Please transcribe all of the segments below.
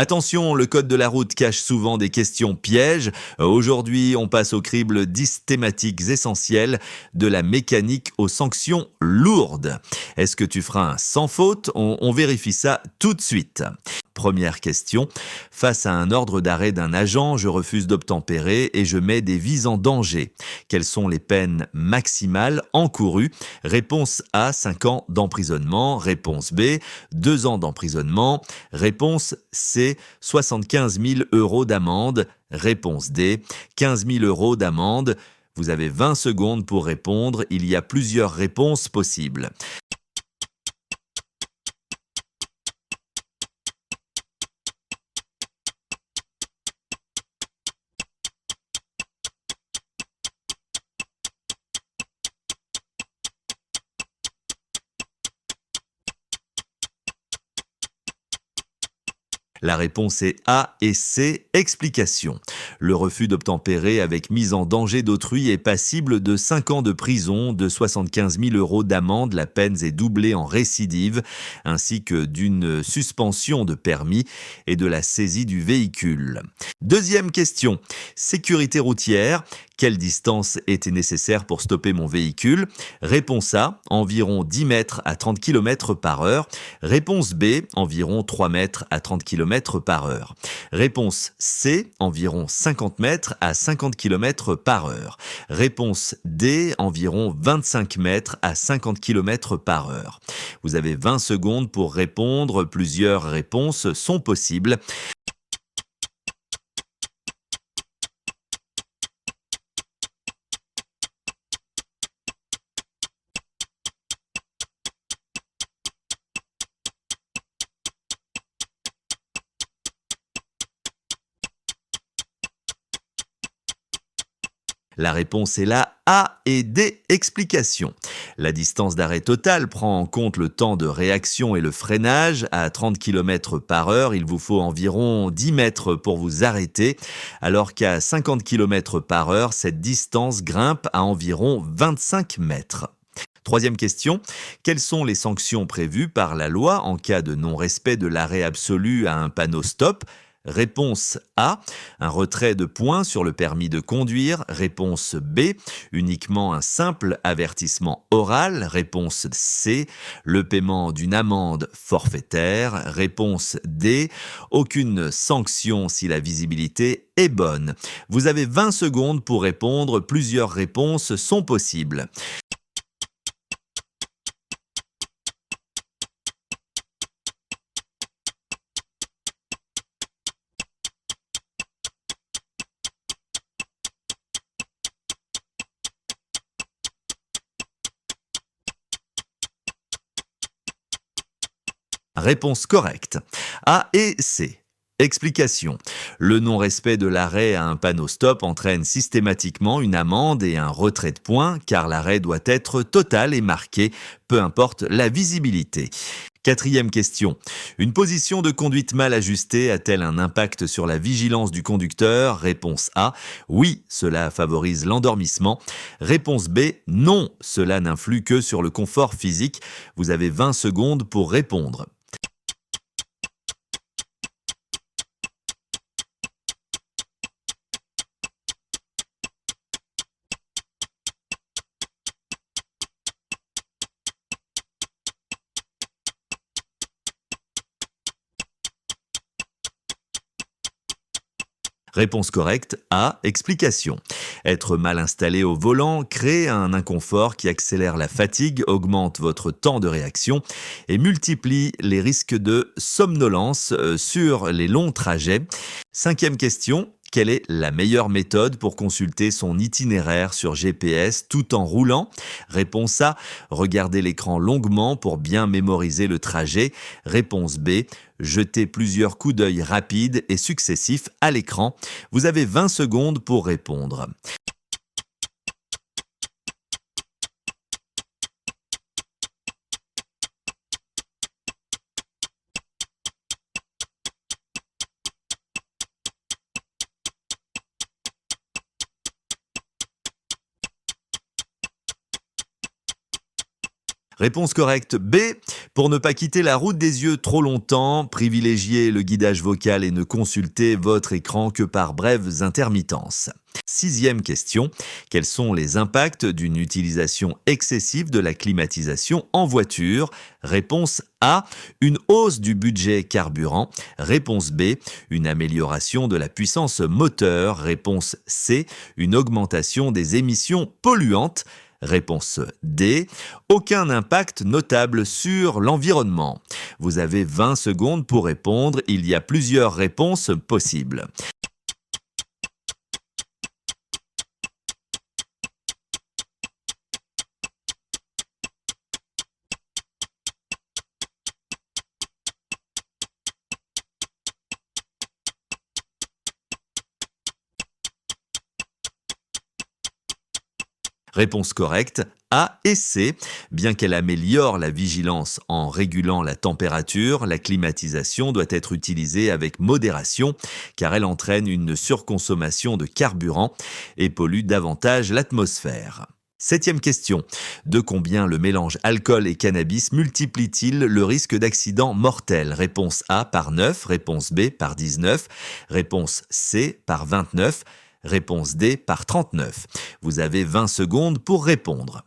Attention, le code de la route cache souvent des questions pièges. Aujourd'hui, on passe au crible 10 thématiques essentielles, de la mécanique aux sanctions lourdes. Est-ce que tu feras un sans faute? On vérifie ça tout de suite. Première question. Face à un ordre d'arrêt d'un agent, je refuse d'obtempérer et je mets des vies en danger. Quelles sont les peines maximales encourues? Réponse A, 5 ans d'emprisonnement. Réponse B, 2 ans d'emprisonnement. Réponse C, 75 000 € d'amende. Réponse D, 15 000 € d'amende. Vous avez 20 secondes pour répondre. Il y a plusieurs réponses possibles. La réponse est A et C, explication. Le refus d'obtempérer avec mise en danger d'autrui est passible de 5 ans de prison, de 75 000 € d'amende, la peine est doublée en récidive, ainsi que d'une suspension de permis et de la saisie du véhicule. Deuxième question. Sécurité routière. Quelle distance était nécessaire pour stopper mon véhicule? Réponse A, environ 10 mètres à 30 km par heure. Réponse B, environ 3 mètres à 30 km par heure. Réponse C, environ 50 mètres à 50 km par heure. Réponse D, environ 25 mètres à 50 km par heure. Vous avez 20 secondes pour répondre. Plusieurs réponses sont possibles. La réponse est là, A et D, explication. La distance d'arrêt totale prend en compte le temps de réaction et le freinage. À 30 km par heure, il vous faut environ 10 mètres pour vous arrêter, alors qu'à 50 km par heure, cette distance grimpe à environ 25 mètres. Troisième question, quelles sont les sanctions prévues par la loi en cas de non-respect de l'arrêt absolu à un panneau stop? Réponse A, un retrait de points sur le permis de conduire. Réponse B, uniquement un simple avertissement oral. Réponse C, le paiement d'une amende forfaitaire. Réponse D, aucune sanction si la visibilité est bonne. Vous avez 20 secondes pour répondre, plusieurs réponses sont possibles. Réponse correcte. A et C. Explication. Le non-respect de l'arrêt à un panneau stop entraîne systématiquement une amende et un retrait de points car l'arrêt doit être total et marqué, peu importe la visibilité. Quatrième question. Une position de conduite mal ajustée a-t-elle un impact sur la vigilance du conducteur? Réponse A. Oui, cela favorise l'endormissement. Réponse B. Non, cela n'influe que sur le confort physique. Vous avez 20 secondes pour répondre. Réponse correcte A. Explication. Être mal installé au volant crée un inconfort qui accélère la fatigue, augmente votre temps de réaction et multiplie les risques de somnolence sur les longs trajets. Cinquième question. Quelle est la meilleure méthode pour consulter son itinéraire sur GPS tout en roulant? Réponse A. Regarder l'écran longuement pour bien mémoriser le trajet. Réponse B. Jeter plusieurs coups d'œil rapides et successifs à l'écran. Vous avez 20 secondes pour répondre. Réponse correcte B. Pour ne pas quitter la route des yeux trop longtemps, privilégiez le guidage vocal et ne consultez votre écran que par brèves intermittences. Sixième question. Quels sont les impacts d'une utilisation excessive de la climatisation en voiture? Réponse A. Une hausse du budget carburant. Réponse B. Une amélioration de la puissance moteur. Réponse C. Une augmentation des émissions polluantes. Réponse D. Aucun impact notable sur l'environnement. Vous avez 20 secondes pour répondre. Il y a plusieurs réponses possibles. Réponse correcte, A et C. Bien qu'elle améliore la vigilance en régulant la température, la climatisation doit être utilisée avec modération car elle entraîne une surconsommation de carburant et pollue davantage l'atmosphère. Septième question. De combien le mélange alcool et cannabis multiplie-t-il le risque d'accident mortel? Réponse A par 9, réponse B par 19, réponse C par 29, réponse D par 39. Vous avez 20 secondes pour répondre.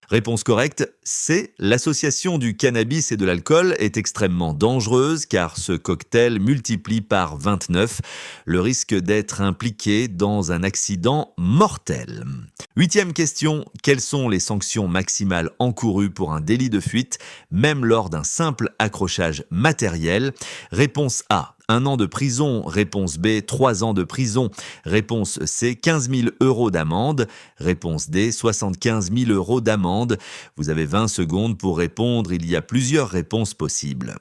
Réponse correcte, C. L'association du cannabis et de l'alcool est extrêmement dangereuse car ce cocktail multiplie par 29 le risque d'être impliqué dans un accident mortel. Huitième question, quelles sont les sanctions maximales encourues pour un délit de fuite, même lors d'un simple accrochage matériel? Réponse A. 1 an de prison. Réponse B, 3 ans de prison. Réponse C, 15 000 € d'amende. Réponse D, 75 000 € d'amende. Vous avez 20 secondes pour répondre. Il y a plusieurs réponses possibles.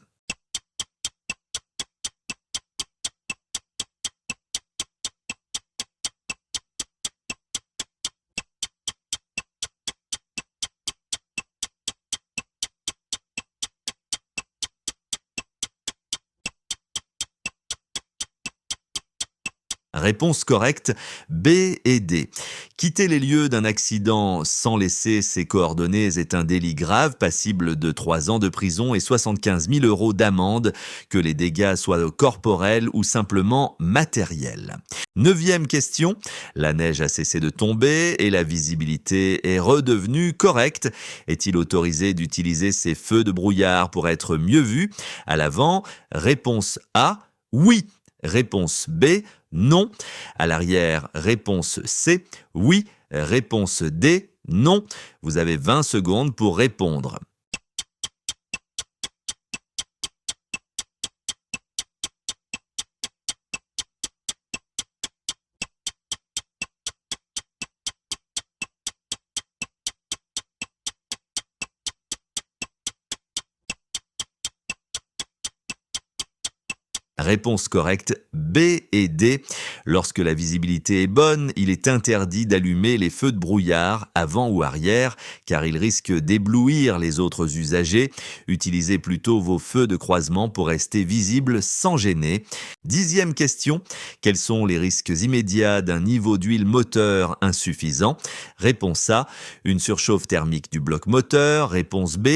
Réponse correcte, B et D. Quitter les lieux d'un accident sans laisser ses coordonnées est un délit grave, passible de 3 ans de prison et 75 000 € d'amende, que les dégâts soient corporels ou simplement matériels. Neuvième question, la neige a cessé de tomber et la visibilité est redevenue correcte. Est-il autorisé d'utiliser ces feux de brouillard pour être mieux vu à l'avant? Réponse A, oui. Réponse B, non. À l'arrière, réponse C, oui. Réponse D, non. Vous avez 20 secondes pour répondre. Réponse correcte, B et D. Lorsque la visibilité est bonne, il est interdit d'allumer les feux de brouillard avant ou arrière, car ils risquent d'éblouir les autres usagers. Utilisez plutôt vos feux de croisement pour rester visibles sans gêner. Dixième question, quels sont les risques immédiats d'un niveau d'huile moteur insuffisant? Réponse A, une surchauffe thermique du bloc moteur. Réponse B,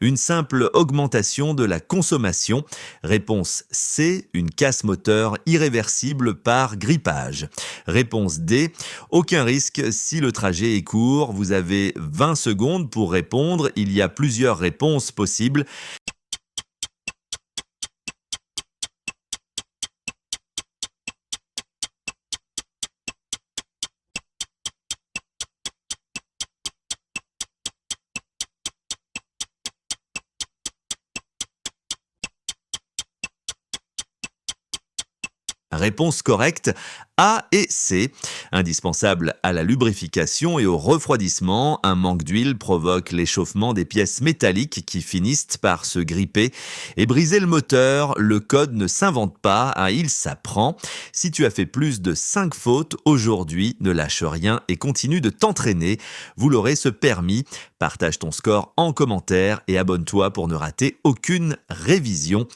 une simple augmentation de la consommation. Réponse C, une casse moteur irréversible par grippage. Réponse D, aucun risque si le trajet est court. Vous avez 20 secondes pour répondre. Il y a plusieurs réponses possibles. Réponse correcte, A et C. Indispensable à la lubrification et au refroidissement, un manque d'huile provoque l'échauffement des pièces métalliques qui finissent par se gripper et briser le moteur. Le code ne s'invente pas, il s'apprend. Si tu as fait plus de 5 fautes aujourd'hui, ne lâche rien et continue de t'entraîner. Vous l'aurez, ce permis. Partage ton score en commentaire et abonne-toi pour ne rater aucune révision.